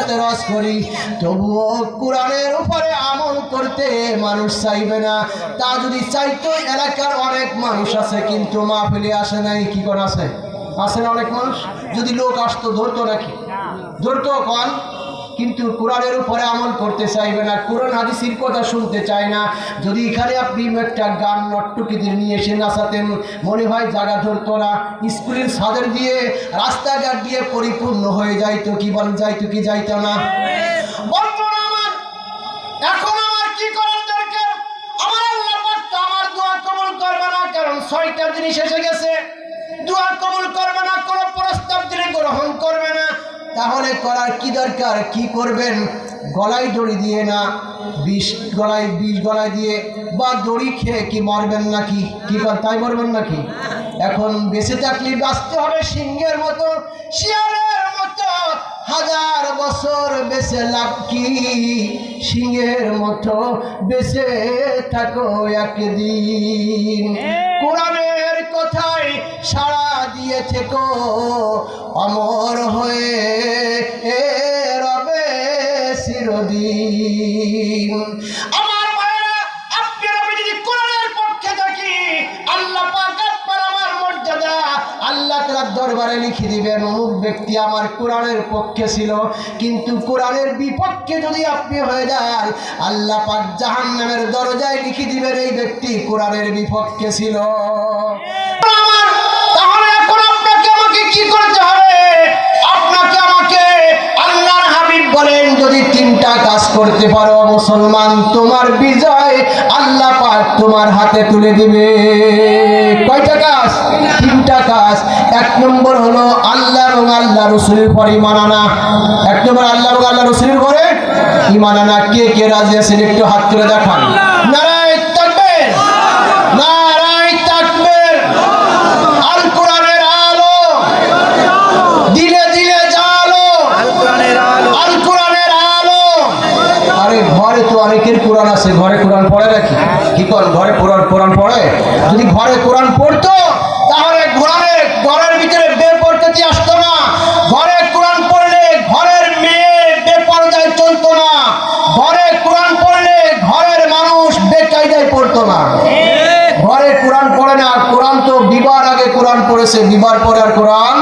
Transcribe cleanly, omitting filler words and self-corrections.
একসাথে রস করি, তবুও কোরআনের উপরে আমল করতে মানুষ চাইবে না। তা যদি চাইতো, এলাকার অনেক মানুষ আছে কিন্তু মাহফিলে আসে নাই। কি কোন আছে? আছে না অনেক মানুষ? যদি লোক আসতো ধরতো নাকি? ধরতো কন, কিন্তু কোরআনের উপরে আমল করতে চাইবে না, কোরআন হাদিসের কথা শুনতে চায় না। যদি এখানে আপনি একটা গান নট্টুকিদের নিয়ে এসে নাচাতেন, মনে হয় জায়গা ধরতো না, স্কুলের ছাদের দিয়ে রাস্তাঘাট দিয়ে পরিপূর্ণ হয়ে যাইতো। কি বল, যাইতো কি যাইতো না? বন্ধুরা আমার, এখন আমার কি করার দরকার? আমার আল্লাহ পাক তো আমার দোয়া কবুল করবে না, কারণ 6টা জিনিস এসে গেছে। দোয়া কবুল করবে না, কোনো প্রস্তাব দিলে গ্রহণ করবে না। তাহলে করার কি দরকার? কি করবেন? গলায় দড়ি দিয়ে না, বিষ গলায় দিয়ে বা দড়ি খেয়ে কি মরবেন নাকি? কি তাই মরবেন নাকি? এখন বেঁচে থাকলে বাঁচতে হবে সিংহের মতো, শিয়ালের মতো। 1000 বছর বেঁচে লাভ কি? সিংহের মতো বেঁচে থাকো একদিন। কোরআনের কথায় সাড়া দিয়ে থেকো, অমর হয়ে রবে চিরদিন। আমার ভাইরা, আপনারা যদি কোরআনের পক্ষে থাকি, আল্লাহ পাক আপনার আমার মর্যাদা আল্লাহ তাআলার দরবারে লিখে দিবেন, অমুক ব্যক্তি আমার কোরআনের পক্ষে ছিল। কিন্তু কোরআনের বিপক্ষে যদি আপনি হয়ে যান, আল্লাহ পাক জাহান্নামের দরজায় লিখে দিবেন, এই ব্যক্তি কোরআনের বিপক্ষে ছিল। তাহলে এখন আপনাকে আমাকে কি করতে হবে? আপনাকে আমাকে আল্লাহর হাবিব বলেন, যদি 3টা কাজ করতে পারো মুসলমান, তোমার বিজয় আল্লাহ পাক তোমার হাতে তুলে দিবে। কয়টা কাজ? 3টা কাজ। 1 নম্বর হলো আল্লাহ এবং আল্লাহ রাসূলের পরে ঈমান আনা। 1 নম্বর আল্লাহ এবং আল্লাহ রাসূলের পরে ঈমান আনা। কে কে রাজি আছেন একটু হাত তুলে দেখান। নারায়ে তাকবীর, নারায়ে তাকবীর। আল কোরআনের আলো দিলে দিলে জালো, আল কোরআনের আলো। আরে ঘরে তো অনেকের কোরআন আছে, ঘরে কোরআন পড়ে নাকি? কি কর, ঘরে কোরআন পড়ে? যদি ঘরে কোরআন পড়তো, তাহলে ঘরের ভিতরে বেপরদাতি আসতো না। ঘরে কোরআন পড়লে ঘরের মেয়ে বেপরদায় চলতো না। ঘরে কোরআন পড়লে ঘরের মানুষ বেকায়দায় পড়তো না। ঘরে কোরআন পড়ে না, কোরআন তো বিবাহ আগে কোরআন পড়েছে, বিবাহ পরে আর কোরআন